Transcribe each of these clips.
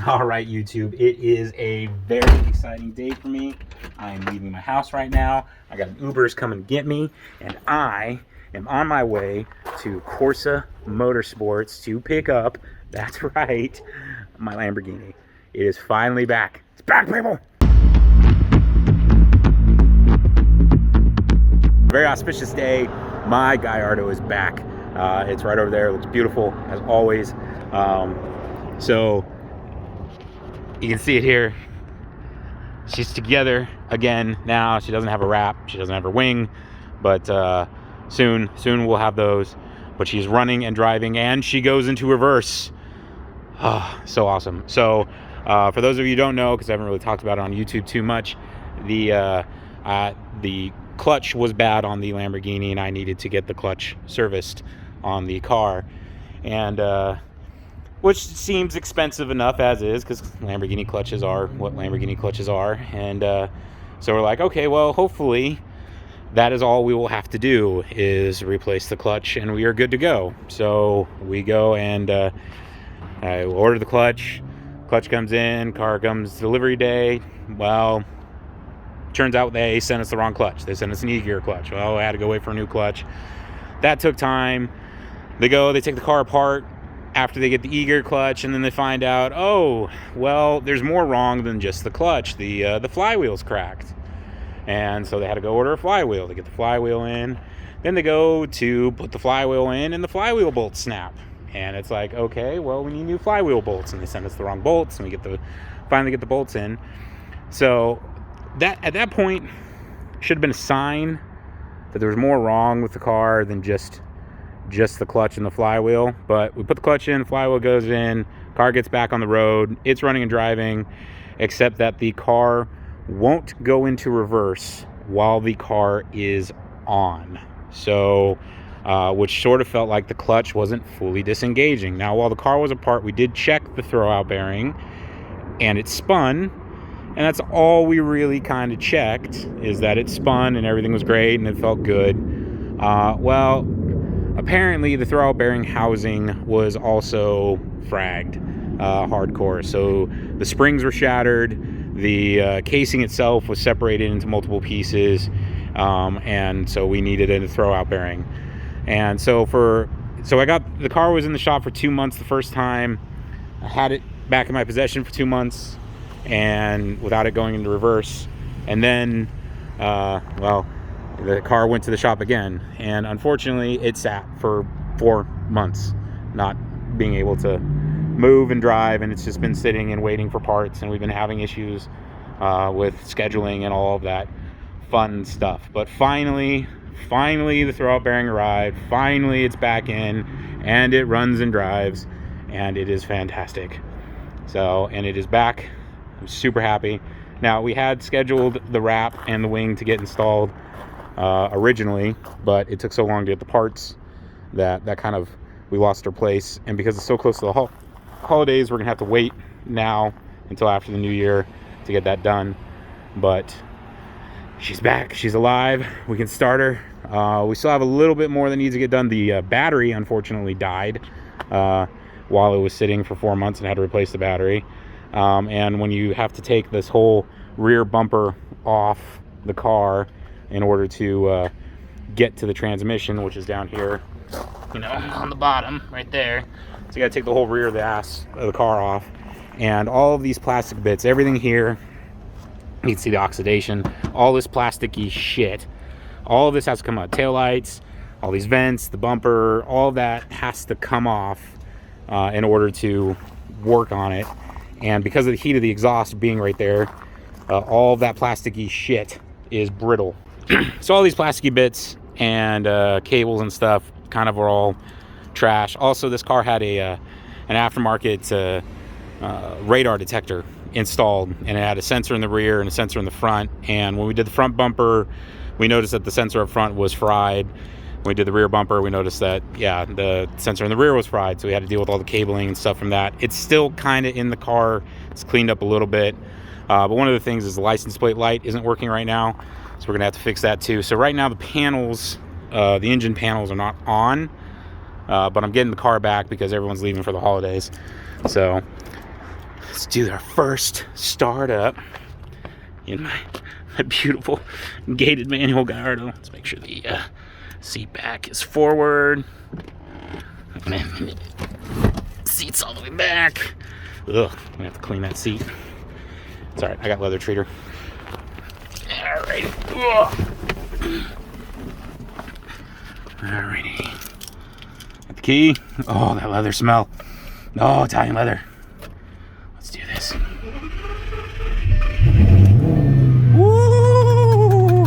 All right, YouTube, it is a very exciting day for me. I am leaving my house right now. I got an Uber's coming to get me, and I am on my way to Corsa Motorsports to pick up, that's right, my Lamborghini. It is finally back. It's back, people! Very auspicious day. My Gallardo is back. It's right over there. It looks beautiful, as always. So you can see it here. She's together again now. She doesn't have a wrap. She doesn't have her wing, but soon we'll have those. But she's running and driving, and she goes into reverse. Oh, so awesome. So for those of you who don't know, because I haven't really talked about it on YouTube too much, the clutch was bad on the Lamborghini, and I needed to get the clutch serviced on the car, and which seems expensive enough as is, because Lamborghini clutches are what Lamborghini clutches are. And so we're like, okay, well, hopefully that is all we will have to do is replace the clutch, and we are good to go. So we go and I order the clutch. Clutch comes in, car comes delivery day. Well, turns out they sent us the wrong clutch. They sent us an E-gear clutch. Well, I had to go wait for a new clutch. That took time. They take the car apart after they get the E-gear clutch, and then they find out, oh, well, there's more wrong than just the clutch. The flywheel's cracked. And so they had to go order a flywheel to get the flywheel in. Then they go to put the flywheel in, and the flywheel bolts snap. And it's like, okay, well, we need new flywheel bolts. And they send us the wrong bolts, and we finally get the bolts in. So that at that point should have been a sign that there was more wrong with the car than just the clutch and the flywheel. But we put the clutch in, flywheel goes in, car gets back on the road, it's running and driving, except that the car won't go into reverse while the car is on. So which sort of felt like the clutch wasn't fully disengaging. Now, while the car was apart, we did check the throwout bearing, and it spun. And that's all we really kind of checked, is that it spun and everything was great and it felt good. Well, apparently the throwout bearing housing was also fragged hardcore. So the springs were shattered, the casing itself was separated into multiple pieces, and so we needed a throwout bearing. And so the car was in the shop for 2 months the first time. I had it back in my possession for 2 months, and without it going into reverse. And then well, the car went to the shop again, and unfortunately it sat for 4 months not being able to move and drive, and it's just been sitting and waiting for parts, and we've been having issues with scheduling and all of that fun stuff. But finally the throwout bearing arrived. Finally it's back in, and it runs and drives, and it is fantastic. So, and it is back. I'm super happy. Now, we had scheduled the wrap and the wing to get installed originally, but it took so long to get the parts that kind of, we lost our place. And because it's so close to the holidays, we're gonna have to wait now until after the new year to get that done. But she's back, she's alive, we can start her. We still have a little bit more that needs to get done. The battery unfortunately died while it was sitting for 4 months, and had to replace the battery. And when you have to take this whole rear bumper off the car in order to get to the transmission, which is down here, on the bottom right there. So you got to take the whole rear of the ass of the car off, and all of these plastic bits, everything here, you can see the oxidation, all this plasticky shit, all of this has to come out. Taillights, all these vents, the bumper, all of that has to come off in order to work on it. And because of the heat of the exhaust being right there, all of that plasticky shit is brittle. So all these plasticky bits and cables and stuff kind of are all trash. Also, this car had an aftermarket radar detector installed, and it had a sensor in the rear and a sensor in the front. And when we did the front bumper, we noticed that the sensor up front was fried. When we did the rear bumper, we noticed that, yeah, the sensor in the rear was fried, so we had to deal with all the cabling and stuff from that. It's still kind of in the car. It's cleaned up a little bit. But one of the things is the license plate light isn't working right now, so we're going to have to fix that too. So right now the panels, the engine panels are not on, but I'm getting the car back because everyone's leaving for the holidays. So Let's do our first startup in my beautiful gated manual Gallardo. Let's make sure the seat back is forward. Seat's all the way back. Ugh, I'm gonna have to clean that seat. It's alright, I got leather treater. Alright. Alrighty. Got the key. Oh, that leather smell. Oh, Italian leather. Let's do this. Woo!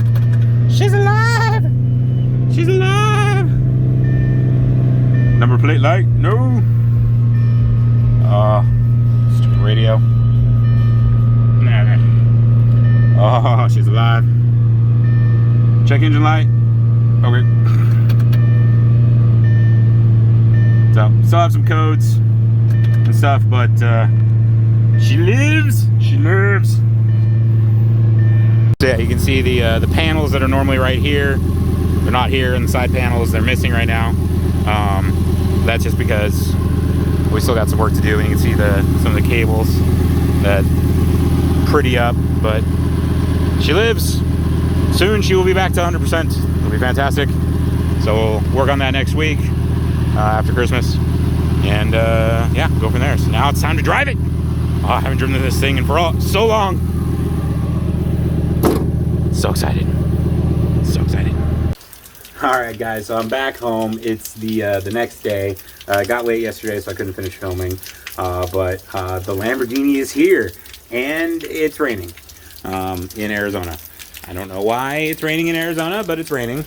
She's alive! She's alive! Number plate light? No. Stupid radio. Oh, she's alive. Check engine light. Okay. So, still have some codes and stuff, but she lives. She lives. So yeah, you can see the panels that are normally right here. They're not here, and the side panels they're missing right now. That's just because we still got some work to do, and you can see some of the cables that pretty up, but she lives. Soon she will be back to 100%. It'll be fantastic. So we'll work on that next week after Christmas, and yeah, go from there. So now it's time to drive it. Oh, I haven't driven this thing in so long. So excited. So excited. Alright guys, so I'm back home. It's the next day. I got late yesterday, so I couldn't finish filming. But the Lamborghini is here, and it's raining in Arizona. I don't know why it's raining in Arizona, but it's raining.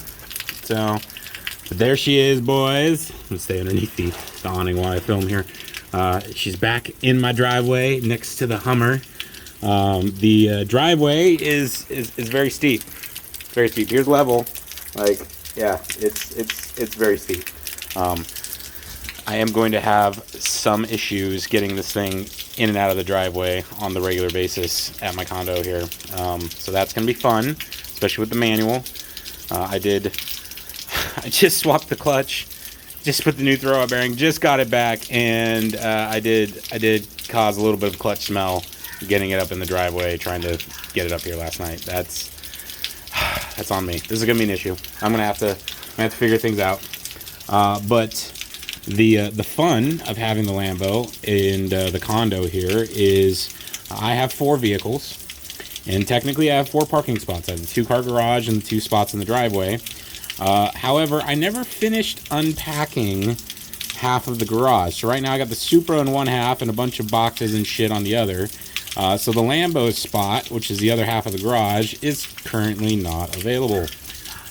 So, but there she is, boys. I'm gonna stay underneath the awning while I film here. She's back in my driveway next to the Hummer. The driveway is very steep. Very steep. Here's level. Like, yeah, it's very steep. I am going to have some issues getting this thing in and out of the driveway on the regular basis at my condo here. So that's going to be fun, especially with the manual. I just swapped the clutch, just put the new throwout bearing, just got it back, and I did cause a little bit of clutch smell getting it up in the driveway, trying to get it up here last night. That's on me. This is going to be an issue. I'm going to have to figure things out. But the fun of having the Lambo and the condo here is I have 4 vehicles, and technically I have 4 parking spots. I have the 2-car garage and the 2 spots in the driveway. However, I never finished unpacking half of the garage. So right now I got the Supra in one half and a bunch of boxes and shit on the other. So the Lambo spot, which is the other half of the garage, is currently not available.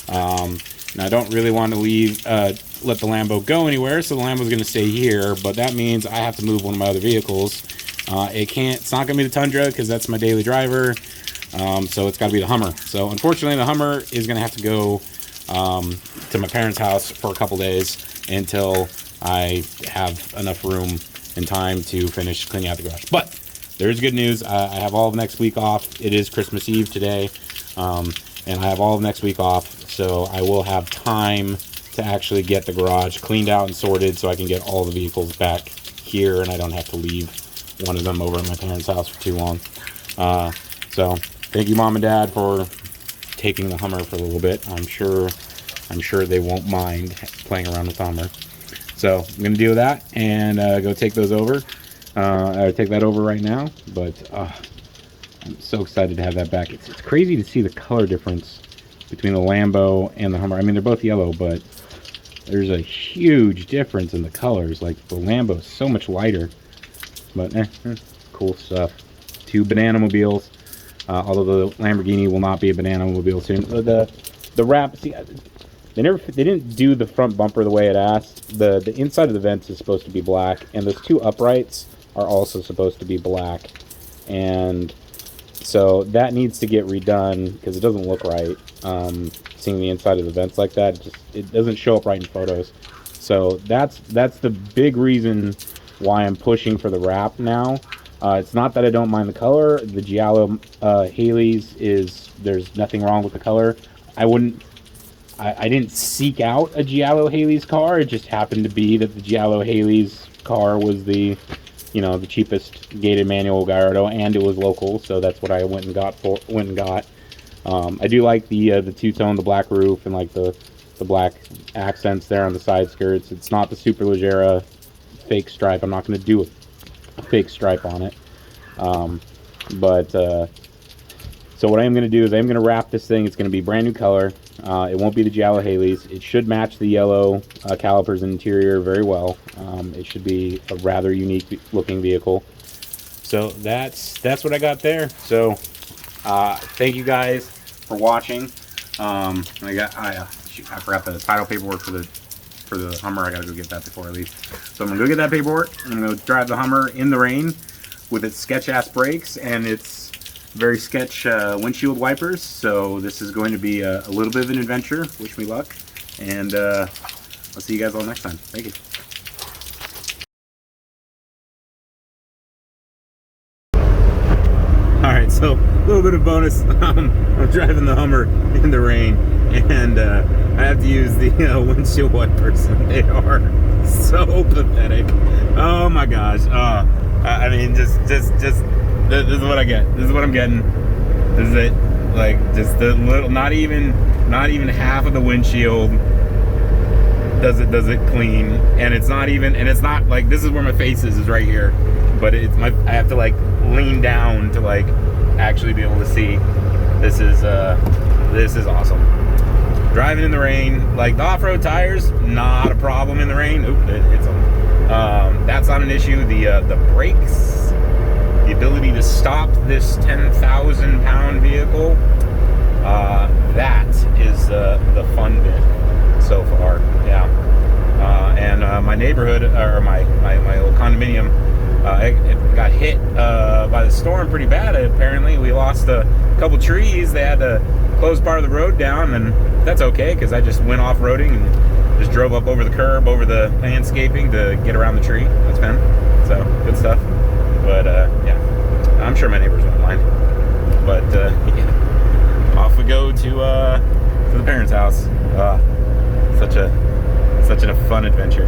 Now I don't really want to let the Lambo go anywhere, so the Lambo's going to stay here, but that means I have to move one of my other vehicles. It's not going to be the Tundra because that's my daily driver, so it's got to be the Hummer. So unfortunately the Hummer is going to have to go to my parents' house for a couple days until I have enough room and time to finish cleaning out the garage. But there's good news. I have all of next week off. It is Christmas Eve today, and I have all of next week off, so I will have time to actually get the garage cleaned out and sorted so I can get all the vehicles back here and I don't have to leave one of them over at my parents' house for too long. So thank you, Mom and Dad, for taking the Hummer for a little bit. I'm sure they won't mind playing around with the Hummer. So I'm going to deal with that and go take those over. I take that over right now, but I'm so excited to have that back. It's crazy to see the color difference between the Lambo and the Hummer. I mean, they're both yellow, but there's a huge difference in the colors. Like, the Lambo is so much lighter, but cool stuff. 2 banana mobiles, although the Lamborghini will not be a banana mobile soon. The wrap, see, they didn't do the front bumper the way it asked. The inside of the vents is supposed to be black, and those 2 uprights are also supposed to be black, and so that needs to get redone because it doesn't look right. Seeing the inside of the vents like that, it doesn't show up right in photos. So that's the big reason why I'm pushing for the wrap now. It's not that I don't mind the color. The Giallo Haley's there's nothing wrong with the color. I didn't seek out a Giallo Haley's car. It just happened to be that the Giallo Haley's car was the you know, the cheapest gated manual Gallardo, and it was local, so that's what I went and got. I do like the two-tone, the black roof, and like the black accents there on the side skirts. It's not the Superleggera fake stripe. I'm not going to do a fake stripe on it. But so what I'm going to do is I'm going to wrap this thing. It's going to be brand new color. It won't be the Giallo Haleys. It should match the yellow calipers and interior very well. It should be a rather unique looking vehicle. So that's what I got there. So thank you guys for watching. I forgot the title paperwork for the Hummer. I gotta go get that before I leave. So I'm gonna go get that paperwork. I'm gonna go drive the Hummer in the rain with its sketch ass brakes and its very sketch windshield wipers. So this is going to be a little bit of an adventure. Wish me luck, and I'll see you guys all next time. Thank you. Alright, so a little bit of bonus. I'm driving the Hummer in the rain, and I have to use the windshield wipers, and they are so pathetic. Oh my gosh. I mean, just this is what I get. This is what I'm getting. This is it. Like, just the little, not even half of the windshield does it clean, and it's not like, this is where my face is right here, but I have to like lean down to like actually be able to see. This is awesome. Driving in the rain, like the off-road tires, not a problem in the rain. Oop, it's that's not an issue. The brakes, the ability to stop this 10,000 pound vehicle, that is the fun bit so far. Yeah. And my neighborhood, or my little condominium, it got hit by the storm pretty bad. Apparently we lost a couple trees. They had to close part of the road down, and that's okay because I just went off-roading and just drove up over the curb, over the landscaping to get around the tree. That's fun. So good stuff. But yeah, I'm sure my neighbors won't mind. But yeah, off we go to the parents' house. Such a fun adventure.